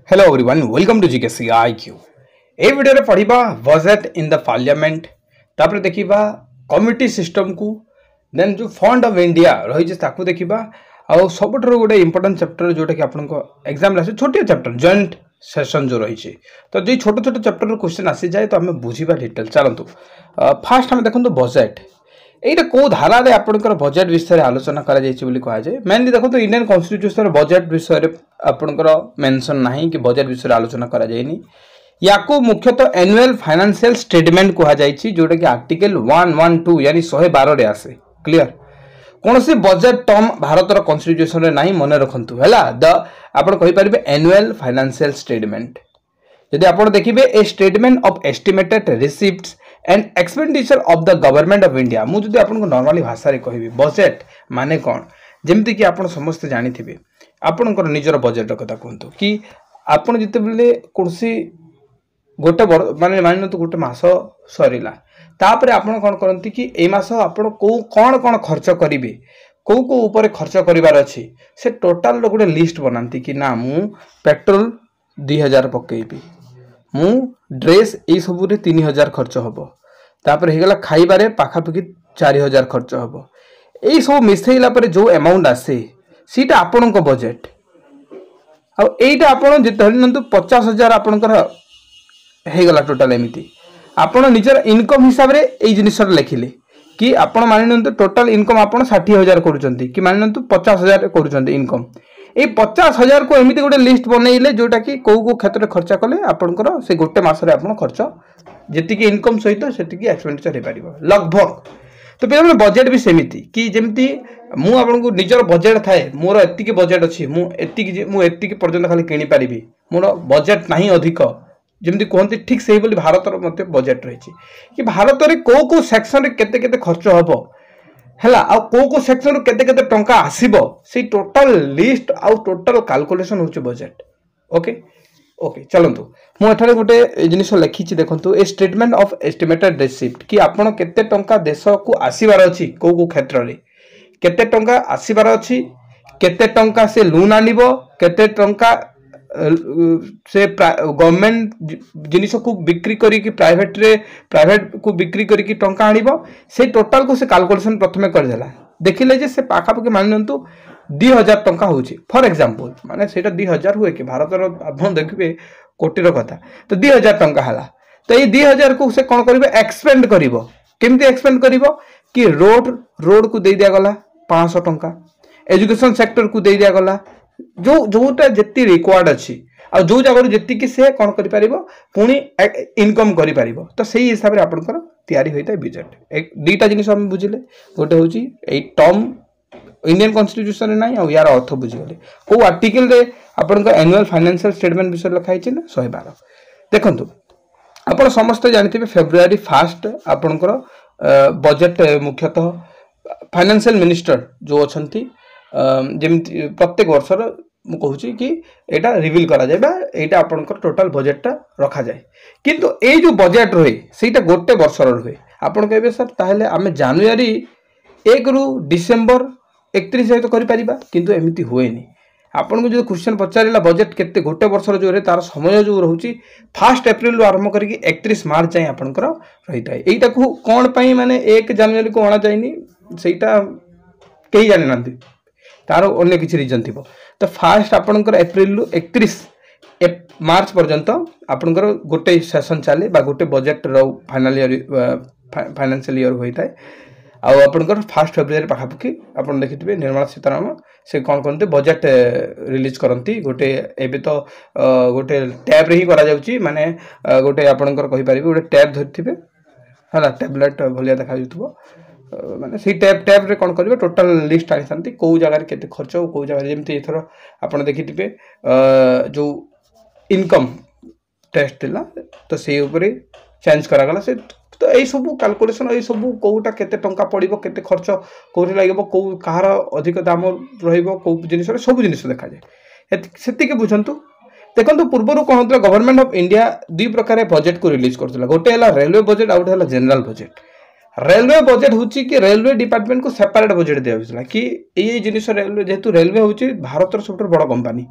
Hello everyone, welcome to GKC IQ. A video रे पढ़िबा budget in the parliament तापर देखिबा committee system को then जो फंड ऑफ इंडिया रही जे ताकू देखिबा आ सबटर गोटे इंपोर्टेंट चैप्टर जोटा कि आपन को एग्जाम लासे छोटे चैप्टर जॉइंट सेशन जो रही छे तो जे छोटे छोटे चैप्टर क्वेश्चन आसी जाए तो हमें बुझिबा डिटेल चलंतु फास्ट हम देखंतु बजट एटा को धारा रे आपनकर बजट विषय रे आलोचना करा जायछि बोली कहा जाय मेनली देखो तो इंडियन कॉन्स्टिट्यूशन रे बजट विषय रे आपनकर मेंशन नाही कि बजट विषय रे आलोचना करा जायनी याको मुख्यतः एनुअल फाइनेंशियल स्टेटमेंट कहा जायछि जोटा कि आर्टिकल 112 यानी 112 रे आसे क्लियर कौन सी बजट टर्म भारत कॉन्स्टिट्यूशन रे नाही मने रखंतु हैला द आपण कहि परिबे एनुअल फाइनेंशियल स्टेटमेंट यदि आपण देखिबे a statement of estimated receipts and expenditure of the government of India मु जदि आपन को नॉर्मली भाषा रे कहबी बजट माने कोन जेमति कि आपण समस्त जानि थिबे आपनकर निजर बजट कथा कहंतु कि आपण जते बेले कोनसी गोटे माने मानिनो तो गोटे मास सरीला तापरे आपण कोन करंती कि ए मास आपण को कोन खर्च करिवे को ऊपर खर्च करिवार अछि से टोटल रो गोटे लिस्ट बनांती कि ना मु पेट्रोल 2000 पकेइबी मु ड्रेस ए सब रे 3000 खर्च हबो तापर हे गला खाइबारे पाखापाखि 4000 खर्च हबो ए सब मिसेइला पर जो अमाउंट आसे सीटा आपन को बजट आ एटा आपन जे धरनंतु 50000 आपनकर हे गला टोटल एमिति आपन निजर इनकम हिसाब रे ए जिनिसर लेखिले कि आपन मानिनंतु टोटल इनकम आपन 60000 करूचंती कि मानिनंतु 50000 करूचंती इनकम ए 50000 को एमिति गोटे लिस्ट बनैले जोटा कि को क्षेत्र खर्च कले आपनकर से गोटे मास रे आपन खर्च जेति कि इनकम सहित सेति कि एक्सपेंडिचर हे परिबो लगभग तो पे बजट भी सेमिति कि जेमति मु आपन को निजर बजट थाए मोर एति कि बजट अछि मु एति कि पर्यंत खाली किनि परिबी मोर बजट नाही अधिक जेमति कहंती ठीक सेही बोली भारत रो मते बजट रही कि भारत रे को सेक्शन रे केते केते खर्च हबो हैला आ को सेक्शन रे केते केते टंका आसीबो से टोटल लिस्ट आ टोटल कैलकुलेशन होचे बजट ओके ओके चलंतु मु एठारे गोटे जिनिस लिखि छि देखंतु ए स्टेटमेंट ऑफ एस्टिमेटेड रिसीप्ट कि आपण केते टंका देश को आसीबार अछि को क्षेत्र रे केते टंका आसीबार अछि केते टंका से लोन आनिबो केते टंका से गवर्नमेंट जिनिस को बिक्री करी कि प्राइवेट को बिक्री करी कि टंका आनिबो से टोटल को से कैलकुलेशन प्रथमे कर देला देखिले जे से पाखा पाखि माननंतु 2000 टंका होची फॉर एग्जांपल माने सेटा 2000 हुए कि भारत रो आपण देखबे कोटी रो कथा तो 2000 टंका हला तो ए 2000 को से कोन करबे एक्सपेंड करिवो केमती एक्सपेंड करिवो कि रोड को दे दिया गला 500 टंका एजुकेशन सेक्टर को दे दिया गला जो जोटा जति रिक्वायर्ड अछि आ जो जगह जति कि से कोन करि परिबो पुनी इनकम करि परिबो तो सही हिसाब रे आपनकर तयारी होइता बजट एक दीटा जिनिस हम बुझिले गोटे होची ए टर्म इंडियन कॉन्स्टिट्यूशन रे नाही आ यार अर्थ बुझि गेले को आर्टिकल रे आपनकर एनुअल फाइनेंशियल स्टेटमेंट विषय लिखाइ छै ना 112 देखंतु आपण समस्त जानथिबे फेब्रुवारी 1 आपनकर बजट मुख्यतः फाइनेंशियल मिनिस्टर जो अछंती जेमति प्रत्येक वर्षर मु कहूची कि एटा रिवील करा जाय बा एटा आपनकर टोटल बजटटा रखा जाय किंतु ए जो बजट रहे सेटा गोटे वर्षर रहे आपन कहबे सर ताहेले आमे जनवरी 1 रु डिसेंबर 31 सहित करि परिबा किंतु एमिति होएनी आपन को जो क्वेश्चन पचारिला बजट केते गोटे वर्षर जो रे तार समय जो रहउची 1 अप्रैल रु आरंभ करी 31 मार्च जाय आपनकर रहिताय एटा को कोन पई माने 1 जनवरी को आना जायनी सेटा केही जानि नांती तार अन्य किसी रीजन थी तो फास्ट आपनकर अप्रैल रु 31 मार्च पर्यंत आपनकर गोटे सेशन चले बा गोटे बजट रो फाइनल ईयर फाइनेंशियल ईयर होइताय आ आपनकर 1 फेब्रुआरी पाखापाखि आपन देखिथिबे निर्मला सीतारामन से कोन कोनते बजट रिलीज करंती गोटे एबे तो गोटे टैब रे ही करा जाउची माने गोटे आपनकर कहि परिबे गोटे टैब धरथिबे हला टैबलेट भलिया देखा जुथबो माने सी टैब रे कोन करबे टोटल लिस्ट आनी संती को जगह रे केते खर्च को जगह जेमति एथरो आपण देखिथिबे जो इनकम टेस्ट थिला तो से ऊपर चेंज करा गला से तो ए सब कैलकुलेशन ए सब कोटा केते टंका पड़िबो केते खर्च कोरि लागबो को कहार अधिक दाम रहइबो को जिनिस रे सब जिनिस देखा जाय सेति के बुझंतु देखंतु पूर्वरु कोन होतला गवर्नमेंट ऑफ इंडिया दुई प्रकार बजट को रिलीज करथला गोटे हला रेलवे बजट आउट हला जनरल बजट रेलवे बजट होची कि रेलवे डिपार्टमेंट को सेपरेट बजट दिया होइसला कि ए जिनिस रेलवे जेतु रेलवे होची भारत रो सबसे बड़ कंपनी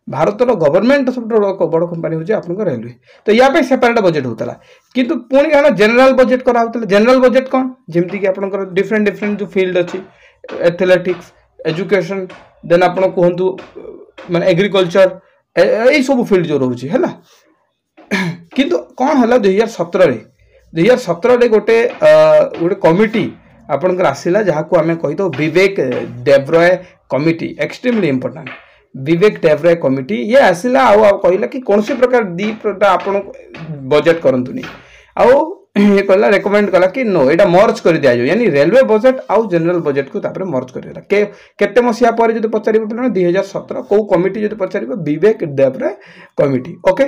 भारतर गवर्नमेंट सब बड़ कंपनी हूँ आपन रेलवे तो या सेपरेट बजेट होता किंतु पुणी क्या जनरल बजेट कराला जनरल बजेट कौन जमीक आप डिफरेंट डिफरेंट जो फील्ड अच्छी एथलेटिक्स एजुकेशन देन आप कहतु माने एग्रीकल्चर यही सब फील्ड जो रोचे है किंतु कौन है 2017 गोटे गोटे कमिटी आपनकर आसिला जहाँ को आम कही तो विवेक देब्रॉय कमिटी एक्सट्रीमली इंपोर्टेंट विवेक देब्रॉय कमिटी ये आसिला कहला कि कौन सी प्रकार दीटा आपण बजेट करंतुनी आउ ये कहला रेकमेंड कला कि नो एटा मर्ज कर दिया यानी रेलवे बजेट आउ जनरल बजेट को तापर मर्ज कर देला केते मसिया पर जदि पचारिबो पिला 2017 को कमिटी जदि पचारिबो विवेक देब्रॉय कमिटी ओके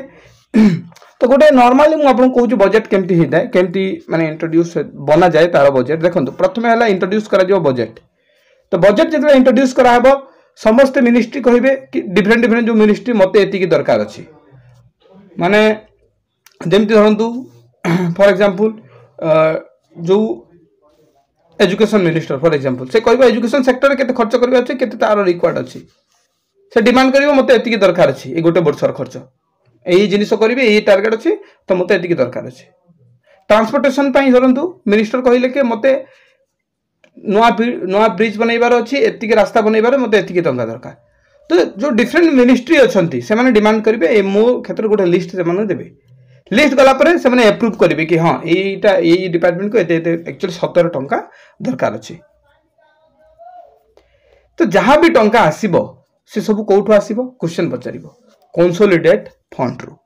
तो गोटे नॉर्मली मु आपन कहूँ बजेट केमती होता है केमती माने इंट्रोड्यूस बना जाए तार बजेट देखो प्रथम है इंट्रोड्यूस करा बजेट तो बजेट जो इंट्रोड्यूस करा समस्त मिनिस्ट्री कहे कि डिफरेंट डिफरेंट जो मिनिस्ट्री मत एति दरकार अच्छी माने जमती धरतु फॉर एग्जांपल जो एजुकेशन मिनिस्टर फॉर एग्जांपल से कहबो एजुकेशन सेक्टर केते खर्च करबा अछि केते तार रिक्वायर्ड अछि से डिमांड करिवो मते एति दरकार अछि ए गोटे वर्षर खर्च यही जिनिस करेंगे यही टार्गेट अच्छी तो मत एति दरकार अच्छे ट्रांसपोर्टेशन धरतु मिनिस्टर कहले कि मते नुआ ब्रिज बनइबार अच्छी एति रास्ता बनइबार मत एति टंका दरकार तो जो डिफरेंट मिनिस्ट्री अच्छी से डिमांड करेंगे मो क्षेत्र गोटे लिस्ट से देवे लिस्ट गलापर से एप्रूव करेंगे कि हाँ यही डिपार्टमेंट को एक्चुअली 17 टंका दरकार अच्छी तो जहाँ भी टंका आसीबो से सब कौटू आसीबो क्वेश्चन पचारिबो कंसोलिडेट फंड रू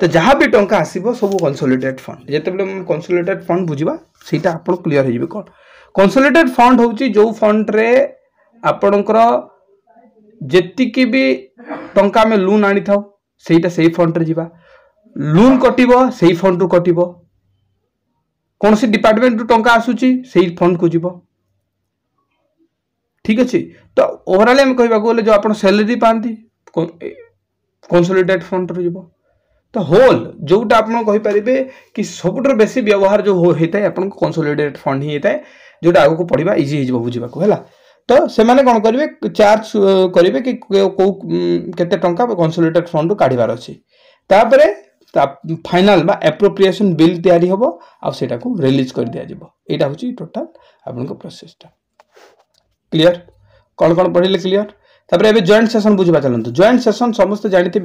तो जहाँ भी टंका आसीबो सब कंसोलिडेट फंड जिते कंसोलिडेट फंड बुझा सीटा आप क्लीयर हो कौन कंसोलिडेट फंड हूँ जो फंड रे आपणकर जेतिकी भी टंका आम लोन आनी था सेटा से फंड रे जीवा लोन कटिबो से फंड रू कटिबो कौन सी डिपार्टमेंट रू टंका आसुची से फंड को जीवो ठीक अच्छे तो ओवरऑल आम कहवा गले जो आप सैलरी पाती कंसोलिडेट फंड रू जीवो तो होल जोटा आप कहींपारे कि सबुठ बेसी व्यवहार जो होता है आपको कंसोलिडेट फंड ही होता है जोटा आगे पढ़ा इजी हो बुझा है तो से कौन करेंगे चार्ज करेंगे कि केते टंका कंसोलिडेट फंड काढ़ार अच्छे फाइनल बा एप्रोप्रिएशन बिल तैयारी हम आटा को रिलीज कर दिया यहाँ हूँ टोटाल आप प्रोसेसटा क्लियर कौन कौन पढ़े क्लियर तापर एबे जॉइंट सेशन बुझबा चलंतु जॉइंट सेशन समस्त जानिते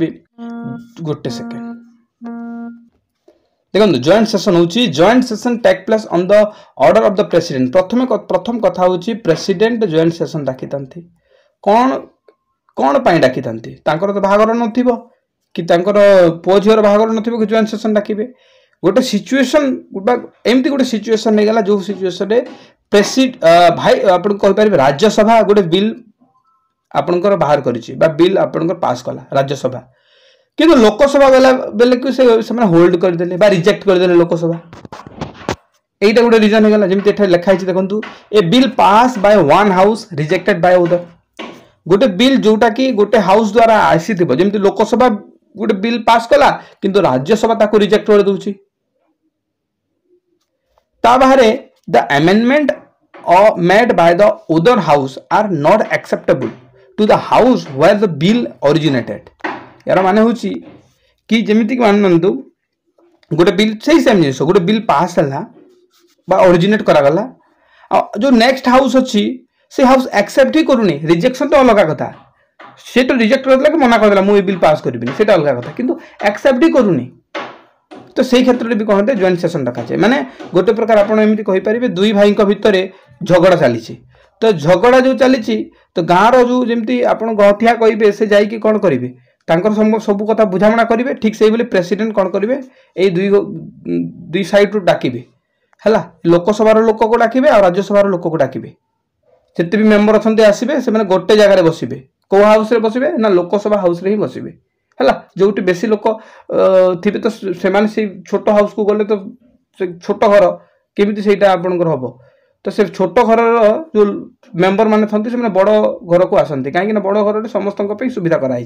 गोटे सेकेंड देखो जॉइंट सेशन होची joint session take place on the order of the president प्रथम कथा होची प्रेसिडेंट जॉइंट सेशन डाकी तांती कौन कौन पाई डाकी तांती तांकर तो भागर नथिबो कि तांकर पुओ झियर भागर नथिबो कि जॉइंट सेशन डाकिबे गोटे सिचुएशन एमती गोटे सिचुएशन नै गला जो सिचुएशन रे भाई आपण कहि परिबे राज्यसभा गोटे बिल आपणकर बाहर करिछि बा बिल आपणकर पास कला राज्यसभा किंतु लोकसभा बेले कि से होल्ड करदेले बा रिजेक्ट करदेले लोकसभा एटा गोटे रीजन हेगला जेमति एठा लिखा हिछि देखंतु a bill pass by one house rejected by other गोटे बिल जोटा कि गोटे हाउस द्वारा आसीथिबो जेमति लोकसभा गोटे बिल पास कला किंतु राज्यसभा ताको रिजेक्ट कर दोछि ता बाहरे the amendment made by the other house are not acceptable to the house where the bill originated यार माने होची कि जेमिति माननंतु गोटे बिल सही सेम जिनिस गोटे बिल पास हला बा ओरिजिनेट करा गला जो नेक्स्ट हाउस अछि से हाउस एक्सेप्ट ही करूनी रिजेक्शन तो अलग कथा से तो रिजेक्ट करदला कि मना करदला मु ए बिल पास करबिनी सेटा अलग कथा किंतु एक्सेप्ट ही करूनी तो से क्षेत्र में भी कहते जॉइंट सेशन रखा जाए माने गोटे प्रकार आप एमती कहि परिबे दुई भाई भितर झगड़ा चली तो झगड़ा जो चली तो गाँव रो जमी आप गठिया कहे से जाकि कौन करेंगे सब कथा बुझाणा करेंगे ठीक से ही प्रेसिडेंट कौन करेंगे ये दुई साइड रू डाकिबे है लोकसभार लोक को डाकिबे और राज्यसभार लोक को डाकिबे जिते भी मेंबर अच्छा आसबे से गोटे जगार बसबे कौ हाउस रे बसबे ना लोकसभा हाउस रे ही बसबे है जो बेसी लोक थे तो से छोट हाउस को गले तो छोट घर केमी से आपंकर हम तो से छोट घर जो मेंबर मैंने था बड़ घर को आसती कहीं बड़ घर समस्त सुविधा कराई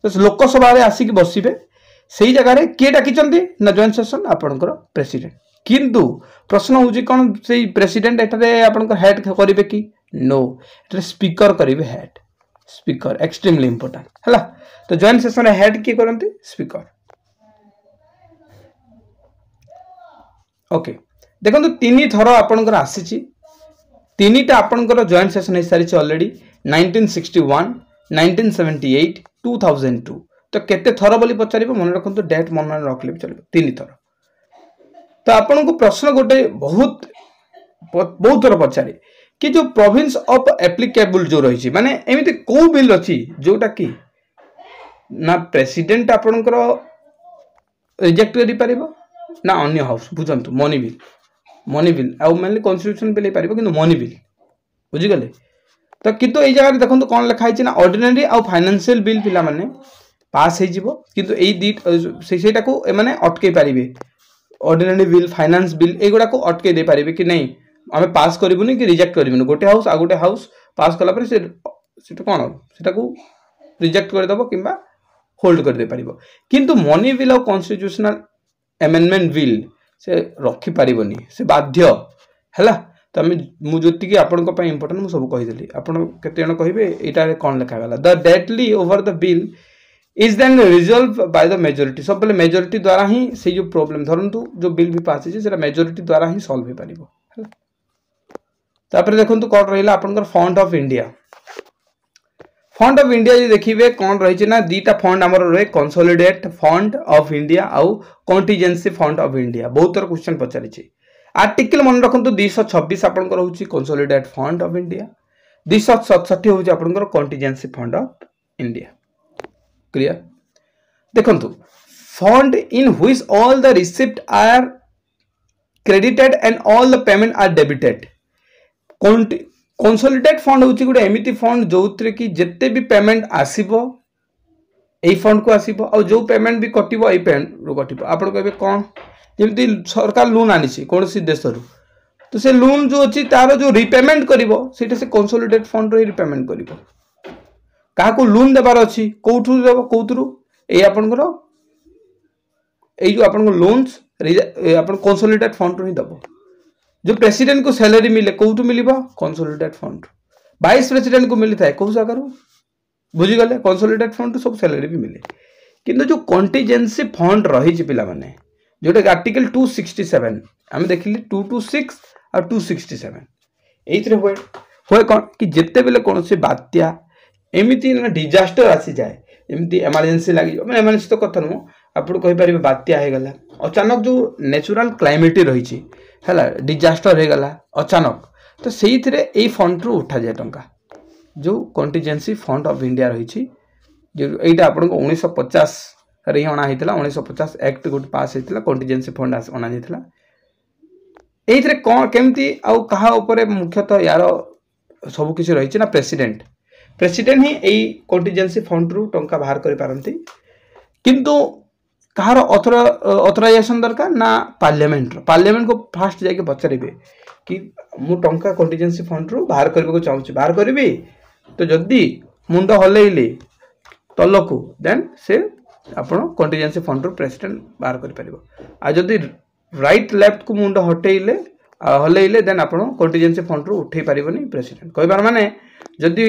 तो लोकसभा आसिक बसबे से जगह किए डाकी ना जॉइंट सेशन आपंकर प्रेसिडेंट किंतु प्रश्न हूँ कौन से प्रेसिडेंट एठारे आपंकर हेड करेंगे कि नो एठारे स्पीकर करेंगे हेड स्पीकर एक्सट्रीमली इंपोर्टेंट है। तो जॉइंट सेशन हेड किए करते स्पीकर। ओके देखो तीन थर आपंकर आसी तीनटा आपंकर जॉइंट सेशन हो सारी अलरेडी 1961 1978 2002 तो केते थर बोली पचार मन रखु डेट मन रखले भी चलो तीन थर। तो आपन को प्रश्न गोटे बहुत बहुत थर पचारे कि जो प्रोविंस ऑफ एप्लिकेबल जो रही माने एमती को बिल अच्छी जोटा कि ना प्रेसिडेंट आपनकर रिजेक्ट करि परिबो ना अन्य हाउस बुझंतु मनी बिल आउ मेनली कॉन्स्टिट्यूशन बिल पारिबो किंतु मनी बिल बुझी गले। तो किंतु ए जगह देखंतु कोन लिखा है ना ऑर्डिनरी आउ फाइनेंशियल बिल पिला माने पास हे जिवो किंतु एई दी सेटा को माने अटके पारिबे ऑर्डिनरी बिल फाइनेंस बिल एगुडा को अटके दे पारिबे कि नहीं आमे पास करिबुनी कि रिजेक्ट करिबुनी गोटे हाउस आ गोटे हाउस पास कला पर सेटा कोन सेटा को रिजेक्ट कर दबो किंबा होल्ड कर दे पारिबो किंतु मनी बिल और कॉन्स्टिट्यूशनल अमेंडमेंट बिल से रखी पारिबोनी से बाध्य हैला। तो आम मुझे आपण इंपोर्टेंट मुझे सब कहीदेली आपड़ केते जण कहिबे एटा कोन लिखा गला the deadlock over the bill is then resolve by the majority सब बेले मेजोरिटी द्वारा ही से जो प्रॉब्लम धरंतु जो बिल भी पास है सेटा मेजोरिटी द्वारा ही सॉल्व हो पारिबो हैला। तापर देखंतु कोन रहिला आपनकर fund of India fund of India जो देखिए कौन रही ना दीटा फंड आमर रहे कंसोलिडेट फंड ऑफ इंडिया आउ कंटीजेंसी फंड ऑफ इंडिया बहुत थर क्वेश्चन पचारि आर्टिकल मन रखु 226 आपंकर हूँ कंसोलिडेट फंड ऑफ इंडिया 267 हूँ आपंकर contingency fund of India clear. देखंतु fund in which all the receipt are credited and all the payment are debited consolidate fund हूँ गोटे एमती फंड जो कि जिते भी पेमेंट आसब यही फंड को आसब आ जो पेमेंट भी कटो यही पेमेंट रू कट आप कौन जमी सरकार लोन आनी कौन सी देश रू तो से लोन जो अच्छी तार जो रिपेमेंट करा से कंसोलिडेट फंड रो रिपेमेंट कर क्या लोन देवार अच्छी कौटू देव कौतरू ये आपंकर जो लोन्स कंसोलिडेट फंड रू ही दब जो प्रेसिडेंट को सैलरी मिले कौटू मिल कंसोलिडेट फंड वाइस प्रेसिडेंट को मिलता है कौ जगार बुझीगले कंसोलिडेट फंड सब सैलरी भी मिले किंतु जो कंटीजेंसी फंड रही पिला माने जोटा आर्टिकल 267 आम देखिले 226 और 267 ये हुए कौन कि जिते बेले कौन से बात्या एमती डिजास्टर आसी जाए एमती एमरजेंसी लगी मैंने एमरजेंसी तो कथा नुह आप कहीपर बात्या हो गला अचानक जो नेचुरल क्लाइमेट रही है डिजास्टर हो गला अचानक तो से ही फंड रू उठा जाए टंका जो कंटीजेंसी फंड ऑफ इंडिया रही जो यहाँ आप 1950 रे अणा 1950 एक्ट गोटे पास होता कंटीजेंसी फंड अणा जाता ये कौन केमती आउ कहा उपरे मुख्यतः यार सबकि रही ना प्रेसिडेंट ही यही कंटीजेंसी फंड रू टंका बाहर कर पारती किंतु कहार ऑथराइजेशन दरकार ना पार्लियामेंट को फास्ट जाके पचारे कि मु टंका कंटीजेंसी फंड रू बाहर करने को चाहूँ बाहर करी तो जदि मुंड हल्ले तल को देन से आपण कंटीजेंसी फंड रू प्रेसिडेंट बाहर कर जदि राइट लेफ्ट को मुंड हटेले हल्ले देन आप कंटीजेंसी फंड रू उठे पारनी प्रेसिडेंट कह माने जदि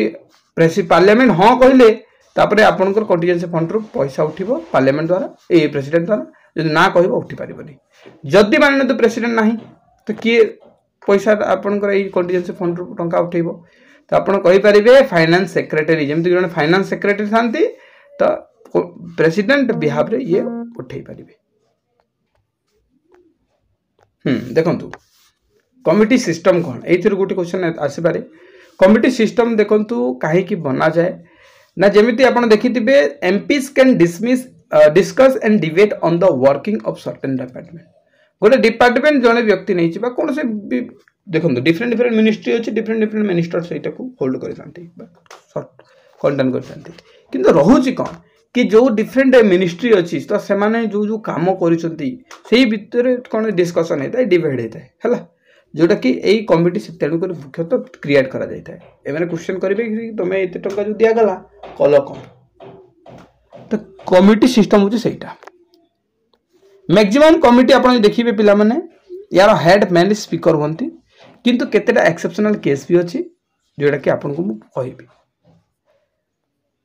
पार्लियामेंट हाँ कहले तापर आपंकर कंटीजेंसी फंड रू पैसा उठिबो पार्लियामेंट द्वारा ए प्रेसिडेंट द्वारा जदि ना कहबो उठी पारिबनी जदि माने तो प्रेसिडेंट नाही तो किए पैसा आपंकर ए कंटीजेंसी फंड रू टंका उठेबो तो आपण कहि परिबे फाइनेंस सेक्रेटरी जेमति जने फाइनेंस सेक्रेटरी थांती तो प्रेसिडेंट बिहाफ रे ये उठे पारिबे। देखंतु कमिटी सिस्टम कौन एथर गोटे क्वेश्चन आसी पारे कमिटी सिस्टम देखंतु काहे की बना जाए ना जेमिति आपण देखिथिबे MPs can discuss and debate on the working of certain department गोटे डिपार्टमेंट जने व्यक्ति नहीं छिबा कोन से देखंतु डिफरेंट मिनिस्ट्री अछि डिफरेंट मिनिस्टर सेटा को होल्ड करथांती कंडन करथांती किंतु रहुची कौन कि जो डिफरेंट मिनिस्ट्री अच्छी तो से माने जो काम करी भितर कौन डिस्कसन होता है डिबेट होता है जोटा कि यही कमिटी तेणुक मुख्यतः क्रिएट करा जाता है एम क्वेश्चन करेंगे कि तुम्हें एत टंका जो दिगला कल कौन तो कमिटी सिस्टम हूँ सहीटा मैक्सिमम कमिटी आप देखिए पिला माने यार हेड मेनली स्पीकर हमें किंतु केतेटा एक्सेप्शनल केस भी अच्छी जोटा कि आपको कहि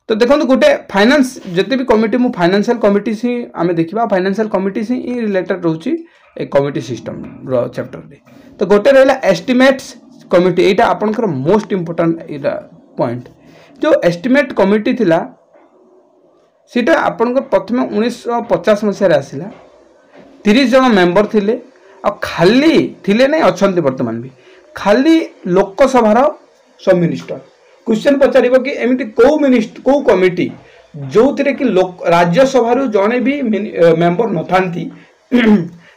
तो देखो गोटे फाइनेंस जिते भी कमिटी मु फाइनेंशियल कमिटी से आम देखा फाइनेंशियल कमिटी से ही रिलेटेड रोचे एक कमिटी सिस्टम चैप्टर रे। तो गोटे रहा एस्टिमेट्स कमिटी यहाँ आपंकर मोस्ट इम्पोर्टाट पॉइंट जो एस्टिमेट कमिटी थिला सीटा आपंकर प्रथम 1950 मसीह आसला 30 जन मेंबर थिले आ खाली थिले नहीं अच्छा बर्तमान भी खाली लोकसभार सब मिनिस्टर क्वेश्चन पचार कि एमती कौ कमिटी जो थे कि राज्यसभा जड़े भी मेंबर न था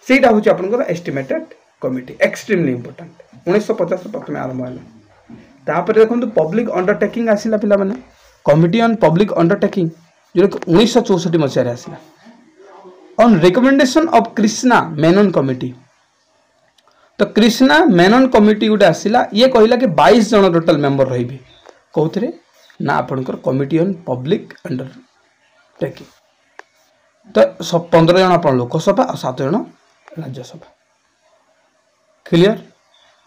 से हूँ एस्टिमेटेड कमिटी एक्सट्रीमली इंपोर्टेंट 1950 प्रथम आरंभ है। देखो पब्लिक अंडरटेकिंग आसला पिला माने कमिटी ऑन पब्लिक अंडरटेकिंग जो 1964 मसीह आसला on recommendation of Krishna Menon committee. तो कृष्णा मेनन कमिटी गोटे आसला ये कहला कि 22 जन टोटल मेंबर रही कौन ना आपणकर कमिटी ऑन पब्लिक अंडरटेकिंग। तो 15 जन आप लोकसभा और 7 जन राज्यसभा क्लियर।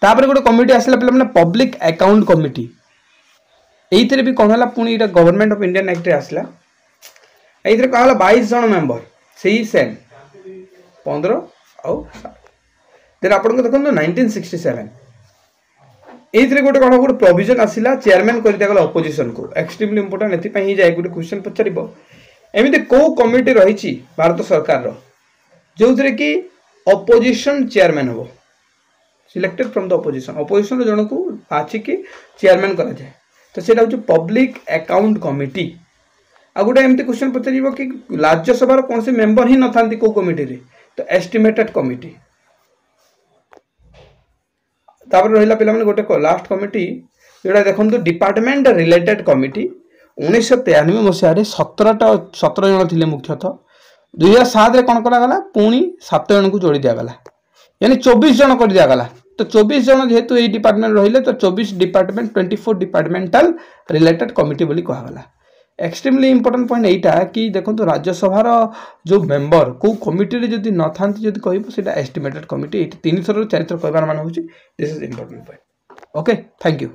तापर गोटे कमिटी आसला पे मैंने पब्लिक अकाउंट कमिटी ये भी कौन है पुणी गवर्नमेंट ऑफ इंडियन एक्ट आसला ये कहा 22 जन मेंबर से ही सेम 15 और 7 आप देखो 1967 ये गोटे कौन गोटे प्रोविजन आसला चेयरमैन कर दिया अपोजिशन को एक्सट्रीमली इंपोर्टेंट ये जाए गोटे क्वेश्चन पचार एमती कौ कमिटी रही भारत सरकार जो थे कि अपोजिशन चेयरमैन हम सिलेक्टेड फ्रॉम द अपोजिशन जन को बाछिकी चेयरमैन करा जाए। तो सेटा हूँ पब्लिक अकाउंट कमिटी। आ गोटे एमती क्वेश्चन पचार कि राज्यसभा कौन से मेंबर ही न था कौ कमिटी रे तो एस्टिमेटेड कमिटी। तापर रहिला पिला माने गोटे लास्ट कमिटी जोड़ा देखो डिपार्टमेंट रिलेटेड कमिटी 1993 मसीह 17 जन थे मुख्यतः 2007 कौन करागला पुणी 7 जन को जोड़ी दिगला यानी 24 जन कर दिगला। तो 24 जन जेहेतु ये डिपार्टमेंट रहिले तो 24 डिपार्टमेंट 24 डिपार्टमेंटल रिलेटेड कमिटी बोली कहगला। एक्सट्रीमली इंपोर्टेंट पॉइंट यहीटा कि देखो राज्यसभार जो मेंबर कौ कमिटी जदि न था कह एस्टिमेटेड कमिटी 3 थर 4 थर कहबार मान हूँ this is important point. Okay thank you.